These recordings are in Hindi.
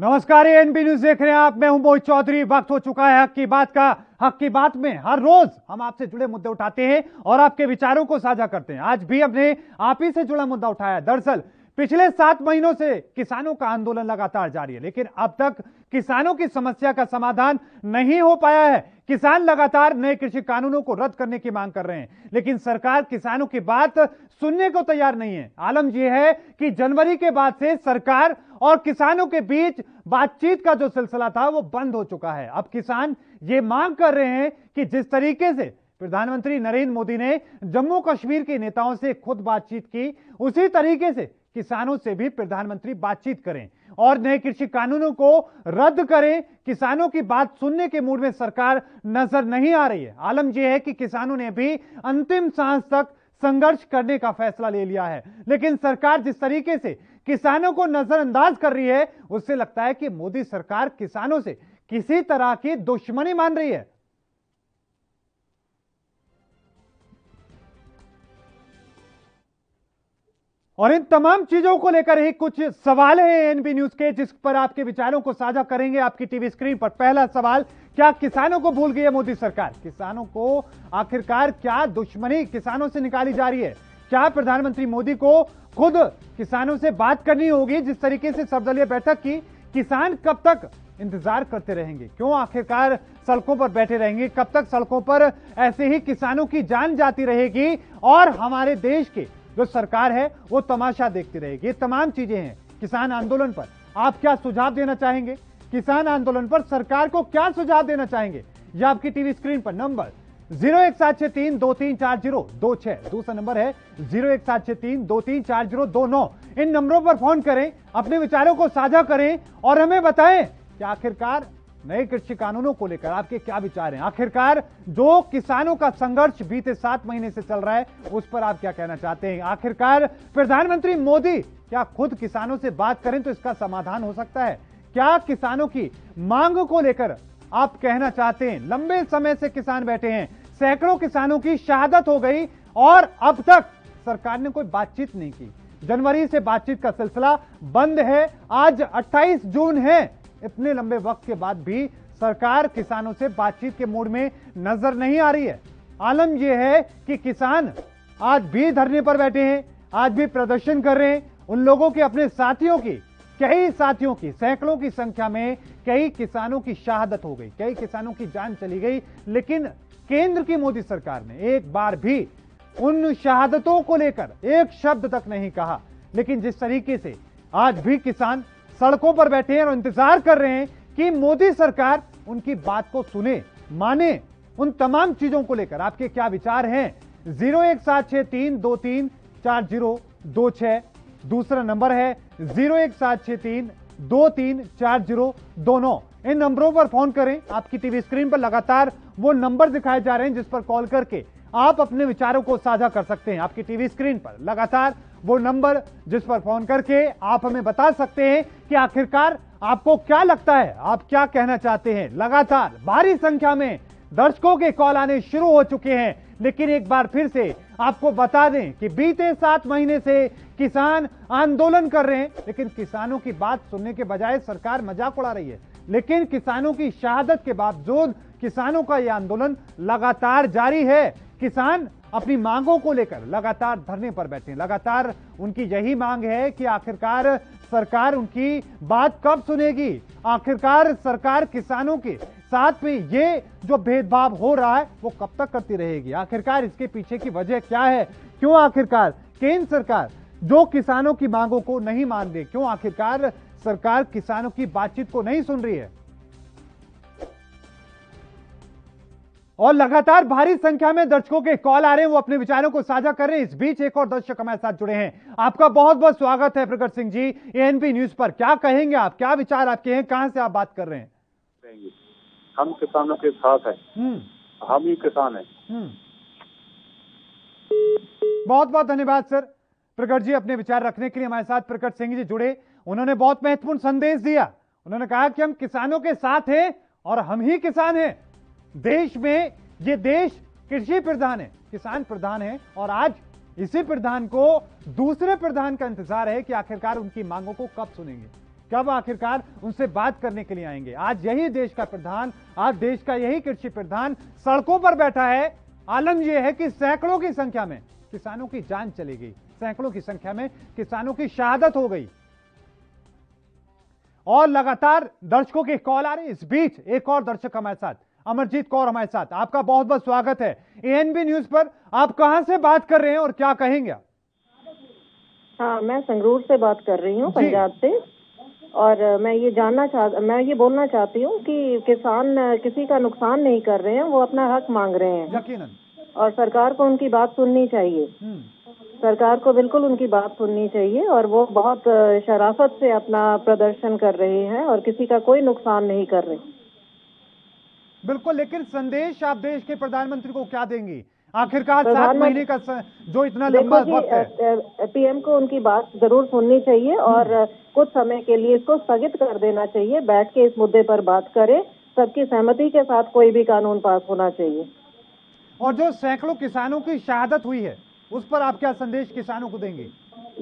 नमस्कार, एएनबी न्यूज देख रहे हैं आप। मैं हूं मोहित चौधरी। वक्त हो चुका है हक की बात का। हक की बात में हर रोज हम आपसे जुड़े मुद्दे उठाते हैं और आपके विचारों को साझा करते हैं। आज भी हमने आप ही से जुड़ा मुद्दा उठाया। दरअसल पिछले 7 महीनों से किसानों का आंदोलन लगातार जारी है, लेकिन अब तक किसानों की समस्या का समाधान नहीं हो पाया है। किसान लगातार नए कृषि कानूनों को रद्द करने की मांग कर रहे हैं, लेकिन सरकार किसानों की बात सुनने को तैयार नहीं है। आलम यह है कि जनवरी के बाद से सरकार और किसानों के बीच बातचीत का जो सिलसिला था वो बंद हो चुका है। अब किसान ये मांग कर रहे हैं कि जिस तरीके से प्रधानमंत्री नरेंद्र मोदी ने जम्मू कश्मीर के नेताओं से खुद बातचीत की, उसी तरीके से किसानों से भी प्रधानमंत्री बातचीत करें और नए कृषि कानूनों को रद्द करें। किसानों की बात सुनने के मूड में सरकार नजर नहीं आ रही है। आलम यह है कि किसानों ने भी अंतिम सांस तक संघर्ष करने का फैसला ले लिया है, लेकिन सरकार जिस तरीके से किसानों को नजरअंदाज कर रही है, उससे लगता है कि मोदी सरकार किसानों से किसी तरह की दुश्मनी मान रही है। और इन तमाम चीजों को लेकर ही कुछ सवाल है एएनबी न्यूज के, जिस पर आपके विचारों को साझा करेंगे आपकी टीवी स्क्रीन पर। पहला सवाल, क्या किसानों को भूल गई है मोदी सरकार? किसानों को आखिरकार क्या दुश्मनी किसानों से निकाली जा रही है? क्या प्रधानमंत्री मोदी को खुद किसानों से बात करनी होगी? जिस तरीके से सर्वदलीय बैठक की, किसान कब तक इंतजार करते रहेंगे? क्यों आखिरकार सड़कों पर बैठे रहेंगे? कब तक सड़कों पर ऐसे ही किसानों की जान जाती रहेगी और हमारे देश की जो सरकार है वो तमाशा देखती रहेगी? ये तमाम चीजें हैं। किसान आंदोलन पर आप क्या सुझाव देना चाहेंगे? किसान आंदोलन पर सरकार को क्या सुझाव देना चाहेंगे? यह आपकी टीवी स्क्रीन पर नंबर 017632340226, दूसरा नंबर है 017632340229। इन नंबरों पर फोन करें, अपने विचारों को साझा करें और हमें बताएं कि आखिरकार नए कृषि कानूनों को लेकर आपके क्या विचार हैं। आखिरकार जो किसानों का संघर्ष बीते 7 महीने से चल रहा है, उस पर आप क्या कहना चाहते हैं? आखिरकार प्रधानमंत्री मोदी क्या खुद किसानों से बात करें तो इसका समाधान हो सकता है? क्या किसानों की मांग को लेकर आप कहना चाहते हैं? लंबे समय से किसान बैठे हैं, सैकड़ों किसानों की शहादत हो गई और अब तक सरकार ने कोई बातचीत नहीं की। जनवरी से बातचीत का सिलसिला बंद है। आज 28 जून है। इतने लंबे वक्त के बाद भी सरकार किसानों से बातचीत के मूड में नजर नहीं आ रही है। आलम यह है कि किसान आज भी धरने पर बैठे हैं, आज भी प्रदर्शन कर रहे हैं। उन लोगों के अपने साथियों की, कई साथियों की, सैकड़ों की संख्या में कई किसानों की शहादत हो गई, कई किसानों की जान चली गई, लेकिन केंद्र की मोदी सरकार ने एक बार भी उन शहादतों को लेकर एक शब्द तक नहीं कहा। लेकिन जिस तरीके से आज भी किसान सड़कों पर बैठे हैं और इंतजार कर रहे हैं कि मोदी सरकार उनकी बात को सुने, माने, उन तमाम चीजों को लेकर आपके क्या विचार हैं? 017632340226, दूसरा नंबर है 017632340229। इन नंबरों पर फोन करें। आपकी टीवी स्क्रीन पर लगातार वो नंबर दिखाए जा रहे हैं जिस पर कॉल करके आप अपने विचारों को साझा कर सकते हैं। आपकी टीवी स्क्रीन पर लगातार वो नंबर जिस पर फोन करके आप हमें बता सकते हैं कि आखिरकार आपको क्या लगता है, आप क्या कहना चाहते हैं। लगातार भारी संख्या में दर्शकों के कॉल आने शुरू हो चुके हैं, लेकिन एक बार फिर से आपको बता दें कि बीते 7 महीने से किसान आंदोलन कर रहे हैं, लेकिन किसानों की बात सुनने के बजाय सरकार मजाक उड़ा रही है। लेकिन किसानों की शहादत के बावजूद किसानों का यह आंदोलन लगातार जारी है। किसान अपनी मांगों को लेकर लगातार धरने पर बैठे हैं। लगातार उनकी यही मांग है कि आखिरकार सरकार उनकी बात कब सुनेगी? आखिरकार सरकार किसानों के साथ में ये जो भेदभाव हो रहा है वो कब तक करती रहेगी? आखिरकार इसके पीछे की वजह क्या है? क्यों आखिरकार केंद्र सरकार जो किसानों की मांगों को नहीं मान रही? क्यों आखिरकार सरकार किसानों की बातचीत को नहीं सुन रही है? और लगातार भारी संख्या में दर्शकों के कॉल आ रहे हैं, वो अपने विचारों को साझा कर रहे हैं। इस बीच एक और दर्शक हमारे साथ जुड़े हैं। आपका बहुत बहुत स्वागत है प्रकट सिंह जी एएनबी न्यूज पर। क्या कहेंगे आप? क्या विचार आपके हैं? कहां से आप बात कर रहे हैं? हम किसानों के साथ हैं। हम ही किसान हैं। बहुत बहुत धन्यवाद सर। प्रकट जी अपने विचार रखने के लिए हमारे साथ प्रकट सिंह जी जुड़े। उन्होंने बहुत महत्वपूर्ण संदेश दिया। उन्होंने कहा कि हम किसानों के साथ हैं और हम ही किसान हैं। देश में ये देश कृषि प्रधान है, किसान प्रधान है, और आज इसी प्रधान को दूसरे प्रधान का इंतजार है कि आखिरकार उनकी मांगों को कब सुनेंगे। कब आखिरकार उनसे बात करने के लिए आएंगे। आज यही देश का प्रधान, आज देश का यही कृषि प्रधान सड़कों पर बैठा है। आलम यह है कि सैकड़ों की संख्या में किसानों की जान चली गई, सैकड़ों की संख्या में किसानों की शहादत हो गई और लगातार दर्शकों के कॉल आ रहे हैं। इस बीच एक और दर्शक हमारे साथ, अमरजीत कौर हमारे साथ, आपका बहुत बहुत स्वागत है एएनबी न्यूज पर। आप कहां से बात कर रहे हैं और क्या कहेंगे? हाँ, मैं संगरूर से बात कर रही हूँ, पंजाब से। और मैं ये बोलना चाहती हूँ कि किसान किसी का नुकसान नहीं कर रहे हैं, वो अपना हक मांग रहे हैं। यकीनन। और सरकार को उनकी बात सुननी चाहिए। सरकार को बिल्कुल उनकी बात सुननी चाहिए। और वो बहुत शराफत से अपना प्रदर्शन कर रहे हैं और किसी का कोई नुकसान नहीं कर रहे। बिल्कुल, लेकिन संदेश आप देश के प्रधानमंत्री को क्या देंगी? आखिरकार 7 महीने का जो इतना लंबा वक्त है, पीएम को उनकी बात जरूर सुननी चाहिए और कुछ समय के लिए इसको स्थगित कर देना चाहिए। बैठ के इस मुद्दे पर बात करें, सबकी सहमति के साथ कोई भी कानून पास होना चाहिए। और जो सैकड़ों किसानों की शहादत हुई है, उस पर आप क्या संदेश किसानों को देंगे?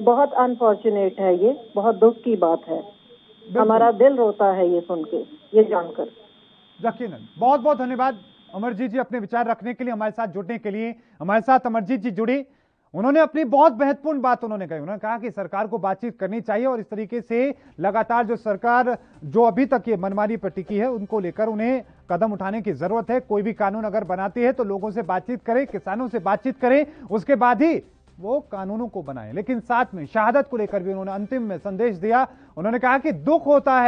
बहुत अनफॉर्चुनेट है, ये बहुत दुख की बात है। हमारा दिल रोता है ये सुन के, ये जानकर। यकीनन। बहुत बहुत धन्यवाद अमरजीत जी अपने विचार रखने के लिए, हमारे साथ जुड़ने के लिए। हमारे साथ अमरजीत जी जुड़ी, उन्होंने अपनी बहुत महत्वपूर्ण बात उन्होंने कही। उन्होंने कहा कि सरकार को बातचीत करनी चाहिए और इस तरीके से लगातार जो सरकार जो अभी तक ये मनमानी पर टिकी है, उनको लेकर उन्हें कदम उठाने की जरूरत है। कोई भी कानून अगर बनाती है तो लोगों से बातचीत करें, किसानों से बातचीत करें, उसके बाद ही वो कानूनों को बनाए। लेकिन साथ में शहादत को लेकर भी उन्होंने अंतिम में संदेश दिया। उन्होंने कहा कि दुख होता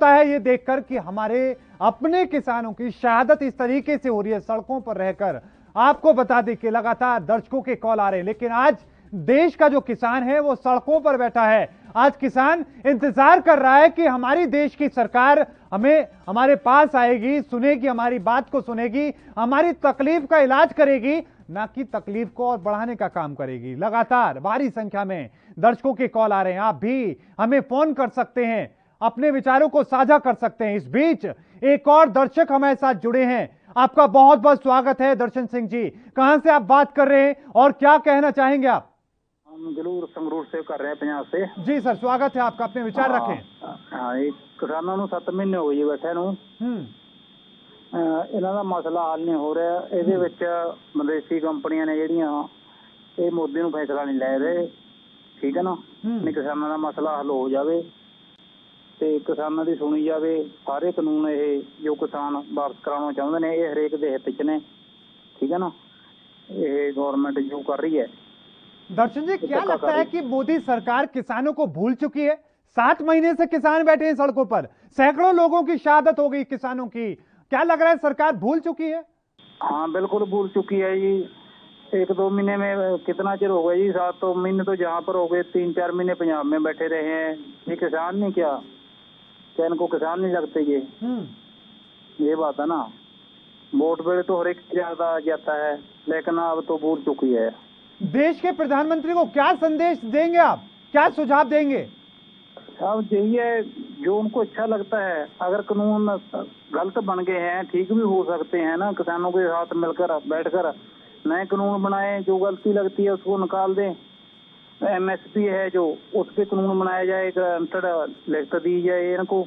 है ये देखकर कि हमारे अपने किसानों की शहादत इस तरीके से हो रही है सड़कों पर रहकर। आपको बता दें कि लगातार दर्शकों के कॉल आ रहे हैं, लेकिन आज देश का जो किसान है वो सड़कों पर बैठा है। आज किसान इंतजार कर रहा है कि हमारी देश की सरकार हमारे पास आएगी, सुनेगी, हमारी बात को सुनेगी, हमारी तकलीफ का इलाज करेगी, ना कि तकलीफ को और बढ़ाने का काम करेगी। लगातार भारी संख्या में दर्शकों के कॉल आ रहे हैं। आप भी हमें फोन कर सकते हैं, अपने विचारों को साझा कर सकते हैं। इस बीच एक और दर्शक हमारे साथ जुड़े हैं, आपका बहुत बहुत स्वागत है दर्शन सिंह जी। कहां से आप बात कर रहे हैं और क्या कहना चाहेंगे आप? हम जरूर संगरूर से कर रहे हैं, पंजाब से। जी सर, स्वागत है आपका, अपने विचार रखें। हाँ, किसानों ਨੂੰ 7 ਮਹੀਨੇ ਹੋ ਗਏ ਬੈਠੇ ਨੂੰ। ਇਹਨਾਂ ਦਾ ਮਸਲਾ ਹੱਲ ਨਹੀਂ ਹੋ ਰਿਹਾ। ਇਹਦੇ ਵਿੱਚ ਵਿਦੇਸ਼ੀ ਕੰਪਨੀਆਂ ਨੇ ਜਿਹੜੀਆਂ ਇਹ ਮੋਦੀ ਨੂੰ ਫੈਸਲਾ ਨਹੀਂ ਲੈ ਰਹੇ, ਠੀਕ ਹੈ ਨਾ। ਨਹੀਂ ਕਿਸਾਨਾਂ ਦਾ ਮਸਲਾ ਹੱਲ ਹੋ ਜਾਵੇ ਤੇ ਕਿਸਾਨਾਂ ਦੀ ਸੁਣੀ ਜਾਵੇ। ਸਾਰੇ ਕਾਨੂੰਨ ਇਹ ਜੋ ਕਿਸਾਨ ਵਾਪਸ ਕਰਾਉਣਾ ਚਾਹੁੰਦੇ ਨੇ ਇਹ ਹਰੇਕ ਦੇ ਹਿੱਤ 'ਚ ਨੇ, ठीक है ना। ये गवर्नमेंट जो कर रही है। दर्शन जी, क्या लगता है कि मोदी सरकार किसानों को भूल चुकी है? 7 महीने से किसान बैठे हैं सड़कों पर, सैकड़ों लोगों की शहादत हो गई किसानों की। क्या लग रहा है सरकार भूल चुकी है? हाँ, बिल्कुल भूल चुकी है जी। 1-2 महीने में कितना चिर हो गया जी? 7 महीने तो जहाँ पर हो गए, 3-4 महीने पंजाब में बैठे रहे हैं। ये किसान नहीं क्या इनको किसान नहीं लगते ये बात है ना। वोट वेले तो हर एक ज्यादा जाता है, लेकिन अब तो भूल चुकी है। देश के प्रधानमंत्री को क्या संदेश देंगे आप, क्या सुझाव देंगे? अब यही है जो उनको अच्छा लगता है। अगर कानून गलत बन गए हैं, ठीक भी हो सकते हैं ना, किसानों के साथ मिलकर बैठकर नए कानून बनाए। जो गलती लगती है उसको निकाल दें। एमएसपी है जो, उस पर कानून बनाया जाए, लिखत दी जाए इनको।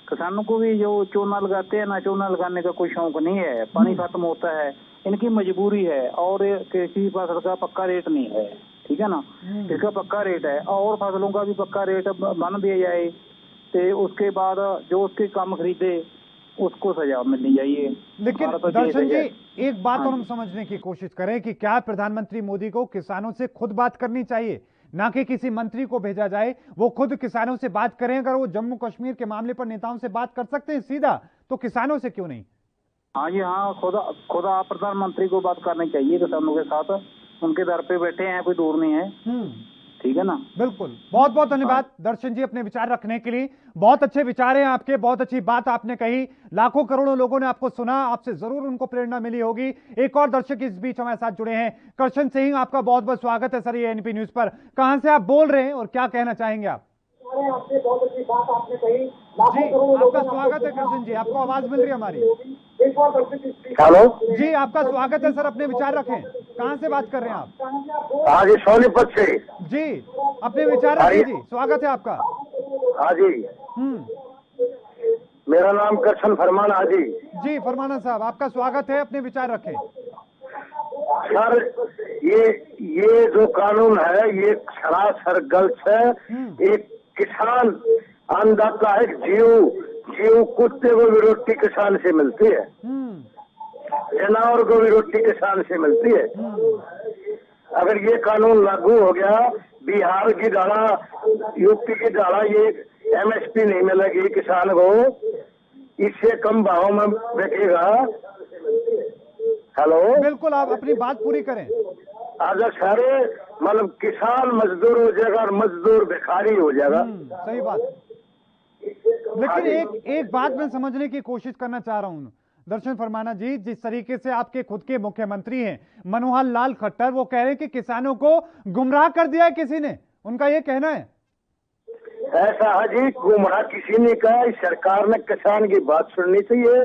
किसानों को भी जो चोना लगाते हैं ना, चोना लगाने का कोई शौक नहीं है। पानी खत्म होता है, इनकी मजबूरी है। और कृषि फसल का पक्का रेट नहीं है, ठीक है ना। इसका पक्का रेट है और फसलों का भी पक्का रेट बन दिया जाए तो उसके बाद जो उसके काम खरीदे उसको सजा मिलनी चाहिए। लेकिन दर्शन जी, एक बात और हम समझने की कोशिश करें कि क्या प्रधानमंत्री मोदी को किसानों से खुद बात करनी चाहिए, ना कि किसी मंत्री को भेजा जाए? वो खुद किसानों से बात करें। अगर वो जम्मू कश्मीर के मामले पर नेताओं से बात कर सकते हैं सीधा, तो किसानों से क्यों नहीं? हाँ जी, हाँ, खुद आप प्रधानमंत्री को बात करनी चाहिए किसानों के साथ। उनके दर पे बैठे हैं, कोई दूर नहीं है, ठीक है ना। बिल्कुल। बहुत बहुत धन्यवाद दर्शन जी अपने विचार रखने के लिए। बहुत अच्छे विचार हैं आपके, बहुत अच्छी बात आपने कही। लाखों करोड़ों लोगों ने आपको सुना, आपसे जरूर उनको प्रेरणा मिली होगी। एक और दर्शक इस बीच हमारे साथ जुड़े हैं, करशन सिंह, आपका बहुत बहुत स्वागत है सर ये एएनपी न्यूज पर। कहां से आप बोल रहे हैं और क्या कहना चाहेंगे आप? आपसे बहुत अच्छी बात आपने कही। जी, आपका स्वागत है कृष्ण जी, आपको आवाज मिल रही है हमारी? हेलो जी, आपका स्वागत है सर, अपने विचार रखें। कहां से बात कर रहे हैं आप? आगे सोनीपत से। जी, अपने विचार रखें जी, स्वागत है आपका। हाँ जी, मेरा नाम कृष्ण फरमान हाजी। जी फरमाना साहब, आपका स्वागत है, अपने विचार रखें। सर, ये जो कानून है ये सरासर गलत है। एक किसान अन्नदाता है, जीव कुत्ते को भी रोटी किसान से मिलती है, जानवर को भी रोटी किसान से मिलती है। अगर ये कानून लागू हो गया, बिहार की धारा, यूपी की धारा, ये एमएसपी नहीं मिलेगी किसान को, इससे कम भाव में बिकेगा। हेलो, बिल्कुल, आप अपनी बात पूरी करें। अगर सारे मतलब किसान मजदूर हो जाएगा और मजदूर भिखारी हो जाएगा। सही बात। लेकिन एक बात मैं समझने की कोशिश करना चाह रहा हूं दर्शन फरमाना जी, जिस तरीके से आपके खुद के मुख्यमंत्री हैं मनोहर लाल खट्टर, वो कह रहे हैं कि किसानों को गुमराह कर दिया है किसी ने, उनका ये कहना है। ऐसा है जी, गुमराह किसी ने कहा, इस सरकार ने किसान की बात सुननी चाहिए,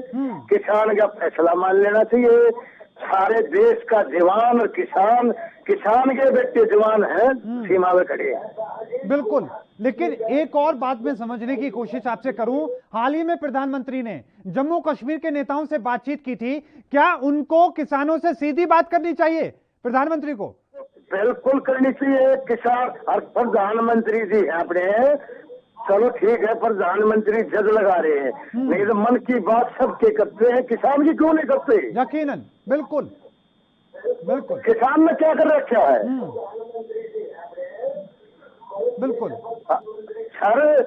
किसान का फैसला मान लेना चाहिए। सारे देश का जवान और किसान के बेटे जवान हैं, सीमा में खड़े हैं। बिल्कुल, लेकिन एक और बात मैं समझने की कोशिश आपसे करूं, हाल ही में प्रधानमंत्री ने जम्मू कश्मीर के नेताओं से बातचीत की थी, क्या उनको किसानों से सीधी बात करनी चाहिए प्रधानमंत्री को? बिल्कुल करनी चाहिए। किसान और प्रधानमंत्री जी अपने, चलो ठीक है, प्रधानमंत्री जज लगा रहे हैं, नहीं तो मन की बात सबके करते हैं, किसान की क्यों नहीं करते? यकीनन, बिल्कुल बिल्कुल। किसान ने क्या कर रखा है? बिल्कुल सर,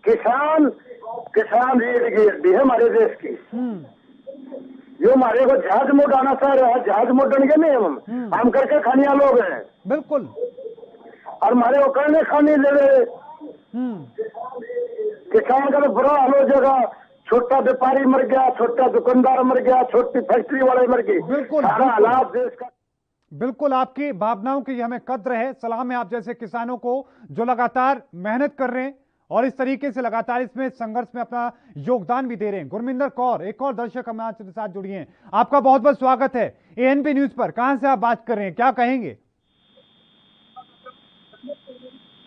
किसान रीढ़ की हड्डी है हमारे देश की। जो हमारे को जहाज मोटाना चाह रहा है, जहाज मोटन के नहीं, हम करके खानिया लोग हैं। बिल्कुल। और हमारे को करने खाने दे रहे। किसान का तो बुरा हाल हो जाएगा, छोटा व्यापारी मर गया, छोटा दुकानदार मर गया, छोटी फैक्ट्री वाले मर गए। बिल्कुल, सारा हालात देश का। बिल्कुल, आपकी भावनाओं की हमें कद्र है, सलाम है आप जैसे किसानों को जो लगातार मेहनत कर रहे हैं और इस तरीके से लगातार इसमें संघर्ष में अपना योगदान भी दे रहे हैं। गुरमिंदर कौर, एक और दर्शक हमारे साथ जुड़ी हैं, आपका बहुत बहुत स्वागत है एएनपी न्यूज पर। कहां से आप बात कर रहे हैं, क्या कहेंगे?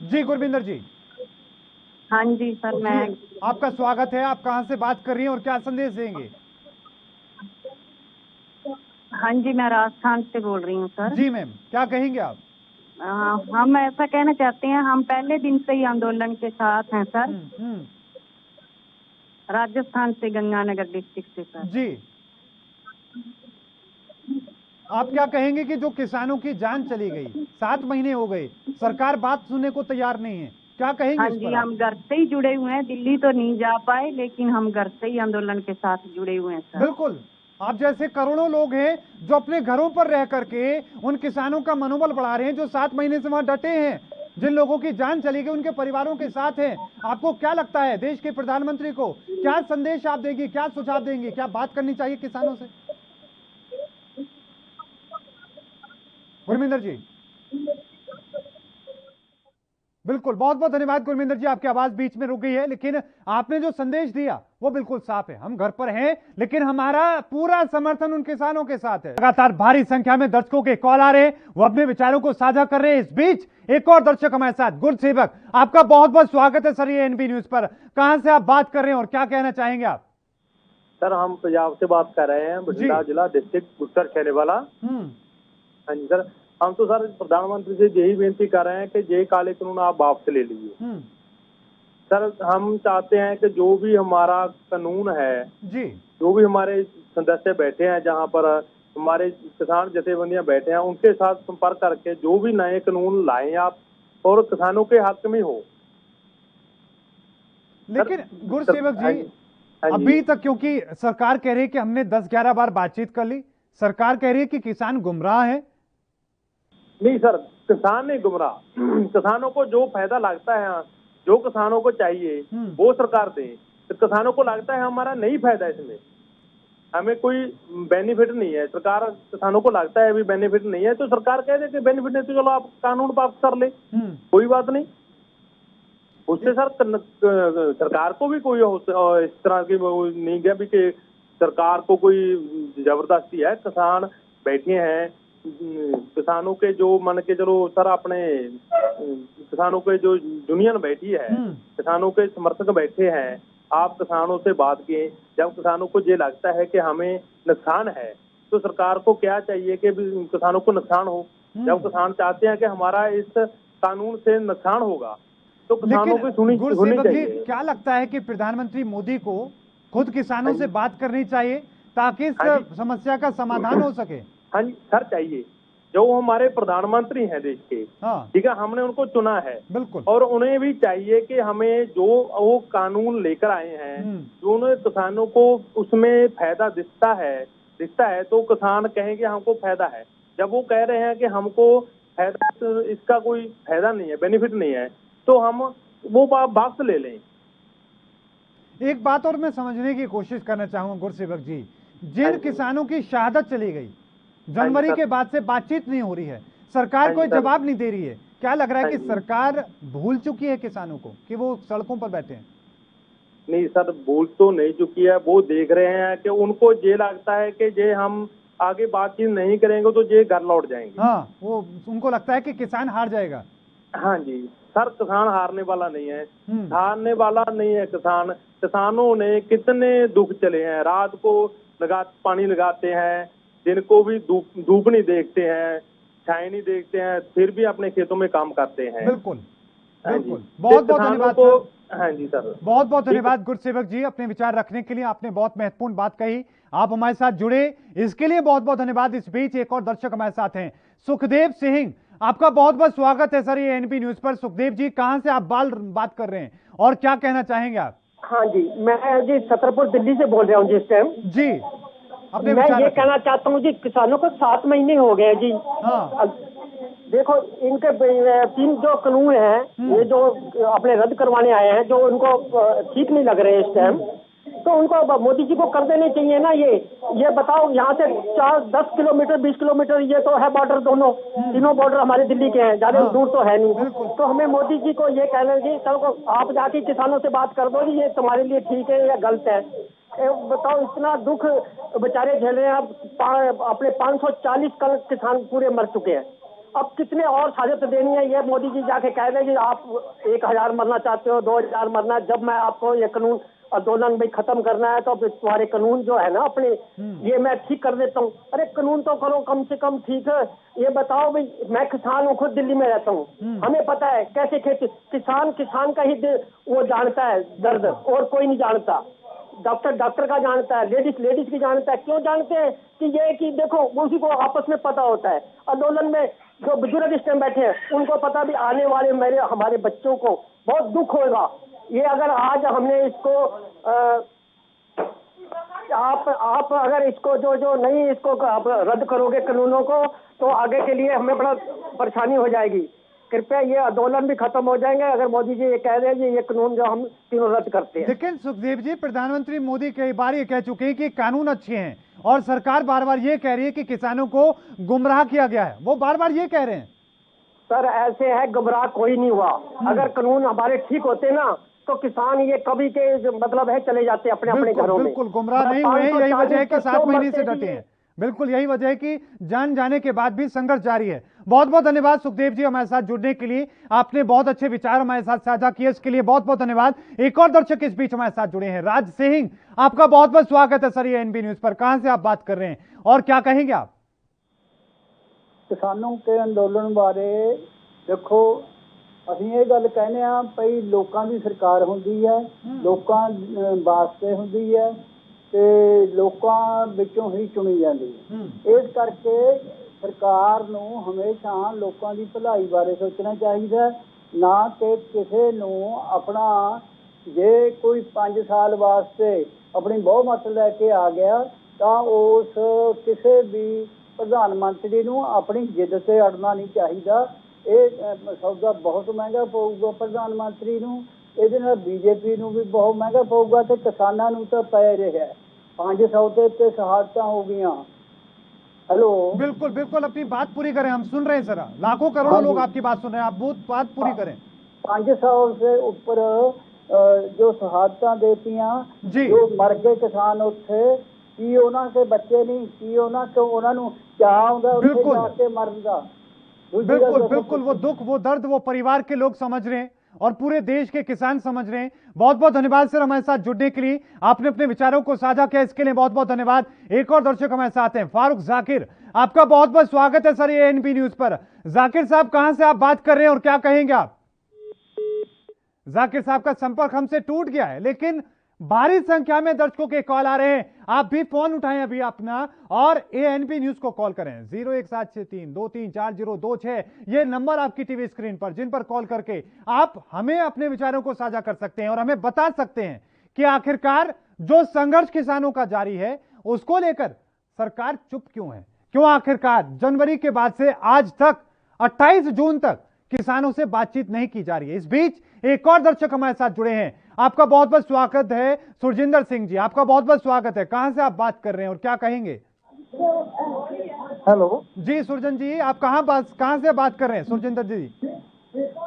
जी गुरमिंदर जी। हाँ जी सर, मैं आपका स्वागत है, आप कहां से बात कर रही हैं और क्या संदेश देंगे? हाँ जी, मैं राजस्थान से बोल रही हूँ सर। जी मैम, क्या कहेंगे आप? हम ऐसा कहना चाहते हैं, हम पहले दिन से ही आंदोलन के साथ हैं सर। राजस्थान से, गंगानगर डिस्ट्रिक्ट से सर। जी, आप क्या कहेंगे कि जो किसानों की जान चली गई, 7 महीने हो गए, सरकार बात सुनने को तैयार नहीं है, क्या कहेंगे? हाँ जी, हम घर से ही जुड़े हुए हैं, दिल्ली तो नहीं जा पाए, लेकिन हम घर से ही आंदोलन के साथ जुड़े हुए हैं सर। बिल्कुल, आप जैसे करोड़ों लोग हैं जो अपने घरों पर रह करके उन किसानों का मनोबल बढ़ा रहे हैं, जो 7 महीने से वहां डटे हैं, जिन लोगों की जान चली गई उनके परिवारों के साथ हैं। आपको क्या लगता है, देश के प्रधानमंत्री को क्या संदेश आप देंगे, क्या सुझाव देंगे, क्या बात करनी चाहिए किसानों से? गुरमिंदर जी। बिल्कुल, बहुत बहुत धन्यवाद गुरमिंदर जी, आपकी आवाज बीच में रुक गई है, लेकिन आपने जो संदेश दिया वो बिल्कुल साफ है। हम घर पर हैं, लेकिन हमारा पूरा समर्थन उन किसानों के साथ है। लगातार भारी संख्या में दर्शकों के कॉल आ रहे हैं, वो अपने विचारों को साझा कर रहे हैं। इस बीच एक और दर्शक हमारे साथ, गुरसेवक, आपका बहुत बहुत स्वागत है सर एएनपी न्यूज पर। कहां से आप बात कर रहे हैं और क्या कहना चाहेंगे आप? सर, हम पंजाब से बात कर रहे हैं, बठिंडा जिला, डिस्ट्रिक्ट उत्तर खेनेवाला। हाँ जी सर, हम तो सर प्रधानमंत्री से यही बेनती कर रहे हैं कि ये काले कानून आप वापस ले लीजिए। सर, हम चाहते हैं कि जो भी हमारा कानून है जी, जो भी हमारे सदस्य बैठे हैं, जहाँ पर हमारे किसान जथेबंदियां बैठे हैं, उनके साथ संपर्क करके जो भी नए कानून लाएं आप, और किसानों के हक में हो। लेकिन गुरसेवक जी, अभी तक क्योंकि सरकार कह रही है कि हमने 10-11 बार बातचीत कर ली, सरकार कह रही है कि किसान गुमराह है। नहीं सर, किसान नहीं गुमराह, किसानों को जो फायदा लगता है, जो किसानों को चाहिए वो सरकार दे। तो किसानों को लगता है हमारा नहीं फायदा, इसमें हमें कोई बेनिफिट नहीं है, सरकार किसानों को लगता है अभी बेनिफिट नहीं है, तो सरकार कह दे कि बेनिफिट नहीं, तो चलो आप कानून पास कर ले, कोई बात नहीं। उससे सर सरकार को भी कोई इस तरह की नहीं गया भी कि सरकार को कोई जबरदस्ती है। किसान बैठे हैं, किसानों के जो मान के चलो सर अपने किसानों के जो यूनियन बैठी है, किसानों के समर्थक बैठे हैं, आप किसानों से बात किए, जब किसानों को ये लगता है कि हमें नुकसान है तो सरकार को क्या चाहिए कि किसानों को नुकसान हो। जब किसान चाहते हैं कि हमारा इस कानून से नुकसान होगा तो किसानों की सुनी चाहिए। क्या लगता है कि प्रधानमंत्री मोदी को खुद किसानों से बात करनी चाहिए ताकि इस समस्या का समाधान हो सके? हाँ जी सर, चाहिए। जो हमारे प्रधानमंत्री हैं देश के, ठीक है, हमने उनको चुना है, बिल्कुल, और उन्हें भी चाहिए कि हमें जो वो कानून लेकर आए हैं, जो उन्हें किसानों को उसमें फायदा दिखता है तो किसान कहेंगे हमको फायदा है। जब वो कह रहे हैं कि हमको फायदा, इसका कोई फायदा नहीं है, बेनिफिट नहीं है, तो हम वो वापस ले लें। एक बात और मैं समझने की कोशिश करना चाहूंगा गुरसेवक जी, जिन किसानों की शहादत चली गई, जनवरी के बाद से बातचीत नहीं हो रही है, सरकार कोई जवाब नहीं दे रही है, क्या लग रहा है कि सरकार भूल चुकी है किसानों को कि वो सड़कों पर बैठे हैं? नहीं सर, भूल तो नहीं चुकी है, वो देख रहे हैं कि उनको ये लगता है कि ये हम आगे बातचीत नहीं करेंगे तो ये घर लौट जाएंगे। हाँ, वो उनको लगता है कि किसान हार जाएगा। हाँ जी सर, किसान हारने वाला नहीं है, हारने वाला नहीं है किसान। किसानों ने कितने दुख चले हैं, रात को पानी लगाते हैं, दिन को भी धूप नहीं देखते हैं, छाए नहीं देखते हैं, फिर भी अपने खेतों में काम करते हैं। बिल्कुल बिल्कुल, बहुत बहुत धन्यवाद। हाँ जी सर, बहुत बहुत धन्यवाद गुरसेवक जी अपने विचार रखने के लिए, आपने बहुत महत्वपूर्ण बात कही, आप हमारे साथ जुड़े इसके लिए बहुत बहुत धन्यवाद। इस बीच एक और दर्शक हमारे साथ हैं, सुखदेव सिंह, आपका बहुत बहुत स्वागत है सर ये एनपी न्यूज पर। सुखदेव जी, कहां से आप बात कर रहे हैं और क्या कहना चाहेंगे आप? हाँ जी, मैं जी छतरपुर दिल्ली से बोल रहा हूँ जी इस टाइम। जी, अपने मैं ये कहना चाहता हूँ जी, किसानों को 7 महीने हो गए जी। हाँ। देखो, इनके 3 जो कानून हैं, ये जो अपने रद्द करवाने आए हैं, जो उनको ठीक नहीं लग रहे हैं इस टाइम, तो उनको मोदी जी को कर देने चाहिए ना। ये बताओ, यहाँ से 10 किलोमीटर 20 किलोमीटर ये तो है बॉर्डर, तीनों बॉर्डर हमारे दिल्ली के हैं, ज्यादा दूर तो है नहीं। तो हमें मोदी जी को ये कहना चाहिए, चलो आप जाके किसानों से बात कर दो जी, ये तुम्हारे लिए ठीक है या गलत है। बताओ, इतना दुख बेचारे झेल रहे हैं। अब अपने 540 किसान पूरे मर चुके हैं, अब कितने और साजिश देनी है? ये मोदी जी जाके कह रहे हैं आप 1000 मरना चाहते हो, 2000 मरना, जब मैं आपको ये कानून आंदोलन भी खत्म करना है तो तुम्हारे कानून जो है ना अपने, ये मैं ठीक कर देता हूँ। अरे कानून तो करो कम से कम, ठीक है। ये बताओ भाई, मैं किसान हूँ, खुद दिल्ली में रहता हूँ, हमें पता है कैसे खेती, किसान का ही वो जानता है दर्द, और कोई नहीं जानता। डॉक्टर का जानता है, लेडीज की जानता है। क्यों जानते हैं? कि देखो उसी को आपस में पता होता है। आंदोलन में जो बुजुर्ग इस टाइम बैठे हैं, उनको पता भी आने वाले हमारे बच्चों को बहुत दुख होगा। ये अगर आज हमने इसको आप अगर इसको जो नहीं इसको आप रद्द करोगे कानूनों को, तो आगे के लिए हमें बड़ा परेशानी हो जाएगी। कृपया ये आंदोलन भी खत्म हो जाएंगे अगर मोदी जी ये कह रहे हैं ये कानून जो हम तीनों रद्द करते हैं। लेकिन सुखदेव जी, प्रधानमंत्री मोदी कई बार ये कह चुके हैं कि कानून अच्छे हैं, और सरकार बार बार ये कह रही है कि किसानों को गुमराह किया गया है, वो बार बार ये कह रहे हैं। सर ऐसे है, गुमराह कोई नहीं हुआ। अगर कानून हमारे ठीक होते ना, तो किसान ये कभी के मतलब है चले जाते अपने अपने घरों में। बिल्कुल गुमराह नहीं हुए, यही वजह है कि 7 महीने से डटे हैं। बिल्कुल यही वजह है कि जान जाने के बाद भी संघर्ष जारी है। बहुत बहुत धन्यवाद सुखदेव जी हमारे साथ जुड़ने के लिए, आपने बहुत अच्छे विचार हमारे साथ साझा किए, इसके लिए बहुत बहुत धन्यवाद। एक और दर्शक इस बीच हमारे साथ जुड़े हैं, राज सिंह, आपका बहुत बहुत स्वागत है सर ये एनबी न्यूज पर। कहां से आप बात कर रहे हैं और क्या कहेंगे आप? किसानों के अंदोलन बारे देखो, ਅਸੀਂ ਇਹ ਗੱਲ ਕਹਿੰਦੇ ਆ ਭਈ ਲੋਕਾਂ ਦੀ ਸਰਕਾਰ ਹੁੰਦੀ ਹੈ, ਲੋਕਾਂ ਵਾਸਤੇ ਹੁੰਦੀ ਹੈ ਤੇ ਲੋਕਾਂ ਵਿੱਚੋਂ ਹੀ ਚੁਣੀ ਜਾਂਦੀ ਹੈ। ਇਸ ਕਰਕੇ ਸਰਕਾਰ ਨੂੰ ਹਮੇਸ਼ਾ ਲੋਕਾਂ ਦੀ ਭਲਾਈ ਬਾਰੇ ਸੋਚਣਾ ਚਾਹੀਦਾ, ਨਾ ਕਿ ਕਿਸੇ ਨੂੰ ਆਪਣਾ ਜੇ ਕੋਈ 5 ਸਾਲ ਵਾਸਤੇ ਆਪਣੀ ਬਹੁਮਤ ਲੈ ਕੇ ਆ ਗਿਆ ਤਾਂ ਉਸ ਕਿਸੇ ਵੀ ਪ੍ਰਧਾਨ ਮੰਤਰੀ ਨੂੰ ਆਪਣੀ ਜਿੱਦ ਤੇ ਅੜਨਾ ਨਹੀਂ ਚਾਹੀਦਾ। ਇਹ ਸੌਦਾ ਬਹੁਤ ਮਹਿੰਗਾ ਪਊਗਾ ਪ੍ਰਧਾਨ ਮੰਤਰੀ ਨੂੰ, ਇਹਦੇ ਨਾਲ ਬੀਜੇਪੀ ਨੂੰ ਵੀ ਬਹੁਤ ਮਹਿੰਗਾ ਪਊਗਾ ਤੇ ਕਿਸਾਨਾਂ ਨੂੰ ਤਾਂ ਪੈ ਰਿਹਾ। 500 ਦੇ ਉੱਤੇ शहादतां हो गई। हेलो, बिल्कुल बिल्कुल, अपनी बात पूरी करें, हम सुन रहे हैं सर, लाखों करोड़ों लोग आपकी बात सुन रहे हैं, आप बहुत बात पूरी करें। 500 से ऊपर जो शहादतां देतियां, जो मर गए किसान उत्थे, ਕੀ ਉਹਨਾਂ ਦੇ ਬੱਚੇ ਨਹੀਂ, ਕੀ ਉਹਨਾਂ ਨੂੰ ਚਾਹ ਆਉਂਦਾ ਉੱਥੇ ਜਾ ਕੇ ਮਰਨ ਦਾ। बिल्कुल बिल्कुल, वो दुख, वो दर्द, वो परिवार के लोग समझ रहे हैं और पूरे देश के किसान समझ रहे हैं। बहुत बहुत धन्यवाद सर हमारे साथ जुड़ने के लिए, आपने अपने विचारों को साझा किया, इसके लिए बहुत बहुत धन्यवाद। एक और दर्शक हमारे साथ हैं, फारूक जाकिर, आपका बहुत बहुत स्वागत है सर ये एएनपी न्यूज पर। जाकिर साहब, कहां से आप बात कर रहे हैं और क्या कहेंगे आप? जाकिर साहब का संपर्क हमसे टूट गया है, लेकिन भारी संख्या में दर्शकों के कॉल आ रहे हैं। आप भी फोन उठाएं अभी अपना और एएनपी न्यूज को कॉल करें। 01763234026 ये नंबर आपकी टीवी स्क्रीन पर, जिन पर कॉल करके आप हमें अपने विचारों को साझा कर सकते हैं और हमें बता सकते हैं कि आखिरकार जो संघर्ष किसानों का जारी है उसको लेकर सरकार चुप क्यों है, क्यों आखिरकार जनवरी के बाद से आज तक 28 जून तक किसानों से बातचीत नहीं की जा रही है। इस बीच एक और दर्शक हमारे साथ जुड़े हैं, आपका बहुत बहुत स्वागत है सुरजिंदर सिंह जी, आपका बहुत बहुत स्वागत है। कहां से आप बात कर रहे हैं और क्या कहेंगे? हेलो जी सुरजन जी, आप कहां से बात कर रहे हैं सुरजिंदर जी?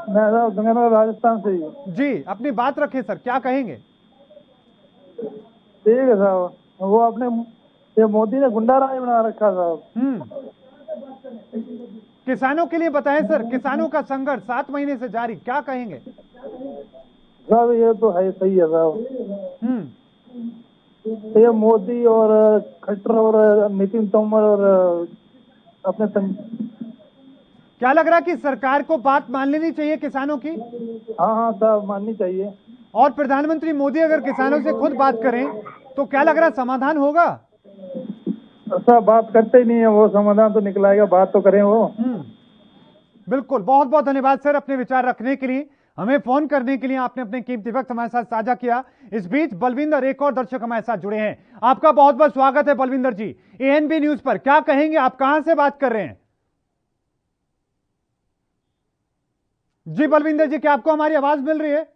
मैं राजस्थान से जी, अपनी बात रखें सर, क्या कहेंगे? ठीक है साहब, वो अपने ये मोदी ने गुंडा राज बना रखा साहब। किसानों के लिए बताएं सर, किसानों का संघर्ष 7 महीने से जारी, क्या कहेंगे? साहब ये तो है, सही है साहब। ये मोदी और खट्टर और नितिन तोमर और अपने क्या लग रहा है कि सरकार को बात मान लेनी चाहिए किसानों की? हाँ साहब, माननी चाहिए। और प्रधानमंत्री मोदी अगर किसानों से खुद बात करें तो क्या लग रहा है समाधान होगा? सब बात करते ही नहीं है, वो समाधान तो निकलाएगा, बात तो करें वो। बिल्कुल, बहुत बहुत धन्यवाद सर अपने विचार रखने के लिए, हमें फोन करने के लिए, आपने अपने कीमती वक्त हमारे साथ साझा किया। इस बीच बलविंदर, एक और दर्शक हमारे साथ जुड़े हैं, आपका बहुत बहुत स्वागत है बलविंदर जी एएनपी न्यूज पर। क्या कहेंगे, आप कहां से बात कर रहे हैं? जी बलविंदर जी, क्या आपको हमारी आवाज मिल रही है?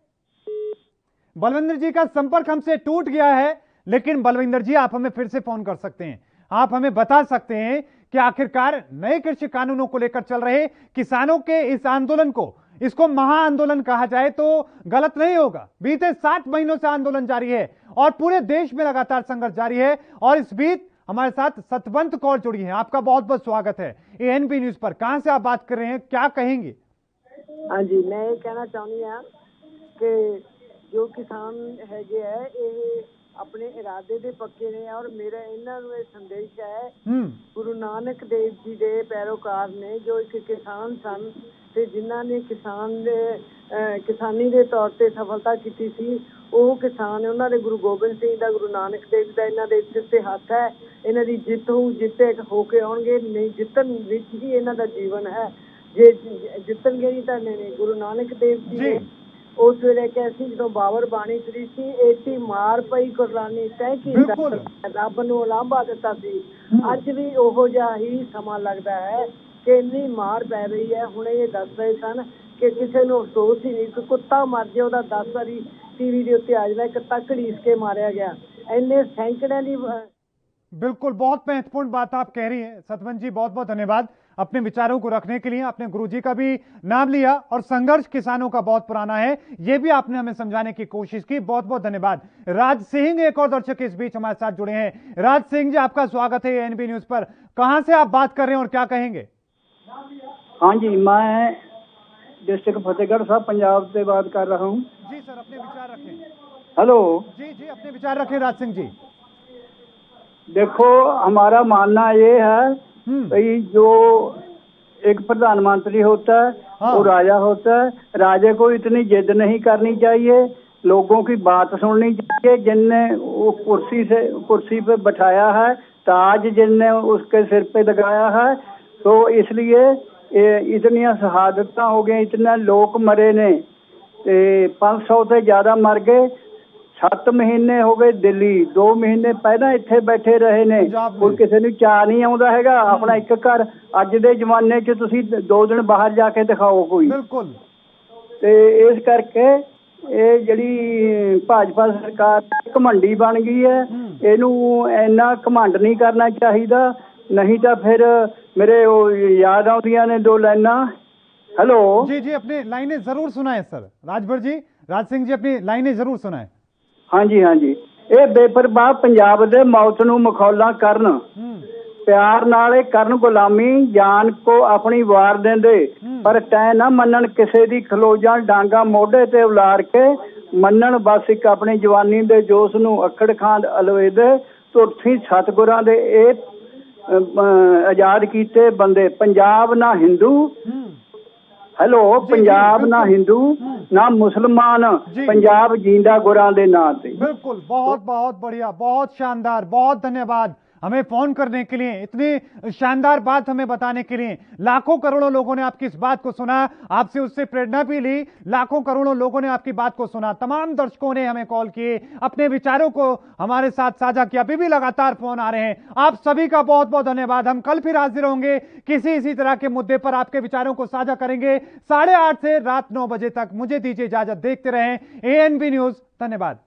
बलविंदर जी का संपर्क हमसे टूट गया है, लेकिन बलविंदर जी आप हमें फिर से फोन कर सकते हैं, आप हमें बता सकते हैं कि आखिरकार नए कृषि कानूनों को लेकर चल रहे किसानों के इस आंदोलन को, इसको महाआंदोलन कहा जाए तो गलत नहीं होगा। बीते 7 महीनों से आंदोलन जारी है और पूरे देश में लगातार संघर्ष जारी है। और इस बीच हमारे साथ सतवंत कौर जुड़ी है, आपका बहुत बहुत स्वागत है एएनपी न्यूज पर। कहां से आप बात कर रहे हैं, क्या कहेंगे? हाँ जी, मैं ये कहना चाहूँगी कि जो किसान हैगे है ये ਆਪਣੇ ਇਰਾਦੇ ਦੇ ਪੱਕੇ ਨੇ ਔਰ ਮੇਰਾ ਇਹਨਾਂ ਨੂੰ ਇਹ ਸੰਦੇਸ਼ ਹੈ ਗੁਰੂ ਨਾਨਕ ਦੇਵ ਜੀ ਦੇ ਪੈਰੋਕਾਰ ਨੇ ਜੋ ਇੱਕ ਕਿਸਾਨ ਸਨ ਤੇ ਜਿਨ੍ਹਾਂ ਨੇ ਕਿਸਾਨੀ ਦੇ ਤੌਰ ਤੇ ਸਫਲਤਾ ਕੀਤੀ ਸੀ। ਉਹ ਕਿਸਾਨ ਉਹਨਾਂ ਦੇ ਗੁਰੂ ਗੋਬਿੰਦ ਸਿੰਘ ਦਾ, ਗੁਰੂ ਨਾਨਕ ਦੇਵ ਦਾ ਇਹਨਾਂ ਦੇ ਸਿਰ ਤੇ ਹੱਥ ਹੈ। ਇਹਨਾਂ ਦੀ ਜਿੱਤ ਹੋਊ, ਜਿੱਤੇ ਹੋ ਕੇ ਆਉਣਗੇ, ਨਹੀਂ ਜਿੱਤਣ ਵਿੱਚ ਹੀ ਇਹਨਾਂ ਦਾ ਜੀਵਨ ਹੈ। ਜੇ ਜਿੱਤਣਗੇ ਨਹੀਂ ਤਾਂ ਨਹੀਂ। ਗੁਰੂ ਨਾਨਕ ਦੇਵ ਜੀ ਨੇ ਉਸ ਵੇਲੇ ਕਿਹਾ ਸੀ ਜਦੋਂ ਬਾਬਰ ਬਾਣੀ ਸ੍ਰੀ ਸੀ ਏਤੀ ਮਾਰ ਪਈ ਕੁਰਬਾਨੀ ਤੈਅ ਕੀ ਰੱਬ ਨੂੰ ਉਲਾਂਭਾ ਦਿੱਤਾ ਸੀ। ਅੱਜ ਵੀ ਉਹੋ ਜਿਹਾ ਹੀ ਸਮਾਂ ਲੱਗਦਾ ਹੈ ਕਿ ਇੰਨੀ ਮਾਰ ਪੈ ਰਹੀ ਹੈ। ਹੁਣ ਇਹ ਦੱਸ ਰਹੇ ਸਨ ਕਿ ਕਿਸੇ ਨੂੰ ਅਫਸੋਸ ਹੀ ਨਹੀਂ ਕਿ ਕੁੱਤਾ ਮਰ ਜੇ ਉਹਦਾ 10 ਵਾਰੀ टीवी के उत्ते आ जाए, एक घड़ीस के मारा गया। इन्ने सैकड़ों की बिल्कुल, बहुत महत्वपूर्ण बात आप कह रही हैं सतवंत जी, बहुत बहुत धन्यवाद अपने विचारों को रखने के लिए। आपने गुरुजी का भी नाम लिया और संघर्ष किसानों का बहुत पुराना है, ये भी आपने हमें समझाने की कोशिश की, बहुत बहुत धन्यवाद। राज सिंह एक और दर्शक इस बीच हमारे साथ जुड़े हैं। राज सिंह जी, आपका स्वागत है एएनपी न्यूज पर। कहां से आप बात कर रहे हैं और क्या कहेंगे? हाँ जी, मैं डिस्ट्रिक्ट फतेहगढ़ साहब पंजाब से बात कर रहा हूँ। जी सर, अपने विचार रखें। हेलो जी, अपने विचार रखें राज सिंह जी। देखो, हमारा मानना ये है भाई जो एक प्रधानमंत्री होता है वो राजा होता है। राजे को इतनी जिद नहीं करनी चाहिए, लोगों की बात सुननी चाहिए। जिनने वो कुर्सी पे बैठाया है, ताज जिनने उसके सिर पे लगाया है, तो इसलिए इतनी शहादत हो गई, इतने लोग मरे ने, 500 से ज्यादा मर गए। 7 महीने हो गए दिल्ली, 2 महीने पहला इत्थे बैठे रहे ने, कोई किसी ਨੂੰ ਚਾਹ ਨਹੀਂ ਆਉਂਦਾ ਹੈਗਾ ਆਪਣਾ ਇੱਕ ਘਰ। ਅੱਜ ਦੇ ਜ਼ਮਾਨੇ 'ਚ ਤੁਸੀਂ 2 ਦਿਨ ਬਾਹਰ ਜਾ ਕੇ ਦਿਖਾਓ ਕੋਈ। ਬਿਲਕੁਲ। ਤੇ ਇਸ ਕਰਕੇ ਇਹ ਜਿਹੜੀ ਭਾਜਪਾ ਸਰਕਾਰ ਘਮੰਡੀ ਬਣ ਗਈ ਹੈ, ਇਹਨੂੰ ਇੰਨਾ ਘਮੰਡ ਨਹੀਂ ਕਰਨਾ ਚਾਹੀਦਾ, ਨਹੀਂ ਤਾਂ ਫਿਰ ਮੇਰੇ ਉਹ ਯਾਦ ਆਉਂਦੀਆਂ ਨੇ 2 ਲਾਈਨਾਂ। हेलो जी, अपनी लाइनें जरूर सुनाएं सर। राजभर जी, राज सिंह जी, अपनी लाइनें जरूर सुनाएं। हाँ जी, ਇਹ ਬੇਪਰਵਾਹ ਪੰਜਾਬ ਦੇ ਮੌਤ ਨੂੰ ਮਖੌਲਾਂ ਕਰਨ, ਪਿਆਰ ਨਾਲ ਇਹ ਕਰਨ ਗੁਲਾਮੀ, ਜਾਨ ਕੋ ਆਪਣੀ ਵਾਰ ਦਿੰਦੇ, ਪਰ ਤੈ ਨਾ ਮੰਨਣ ਕਿਸੇ ਦੀ, ਖਲੋ ਜਾਣ ਡਾਂਗਾ ਮੋਢੇ ਤੇ ਉਲਾਰ ਕੇ, ਮੰਨਣ ਬਸ ਇੱਕ ਆਪਣੀ ਜਵਾਨੀ ਦੇ ਜੋਸ਼ ਨੂੰ, ਅਖੜ ਖਾਨ ਅਲਵੇਦੇ ਤੁਰਥੀ ਸਤਿਗੁਰਾਂ ਦੇ ਇਹ ਆਜ਼ਾਦ ਕੀਤੇ ਬੰਦੇ। ਪੰਜਾਬ ਨਾ ਹਿੰਦੂ, हेलो पंजाब ना हिंदू ना मुसलमान, पंजाब जिंदा गुरां दे नां ते। बिल्कुल, बहुत बहुत बढ़िया, बहुत शानदार, बहुत धन्यवाद हमें फोन करने के लिए, इतनी शानदार बात हमें बताने के लिए। लाखों करोड़ों लोगों ने आपकी इस बात को सुना, आपसे उससे प्रेरणा भी ली, लाखों करोड़ों लोगों ने आपकी बात को सुना। तमाम दर्शकों ने हमें कॉल किए, अपने विचारों को हमारे साथ साझा किया, अभी भी लगातार फोन आ रहे हैं। आप सभी का बहुत बहुत धन्यवाद। हम कल फिर हाजिर होंगे किसी इसी तरह के मुद्दे पर, आपके विचारों को साझा करेंगे 8:30 से रात 9 बजे तक। मुझे दीजिए इजाजत, देखते रहें ANB न्यूज। धन्यवाद।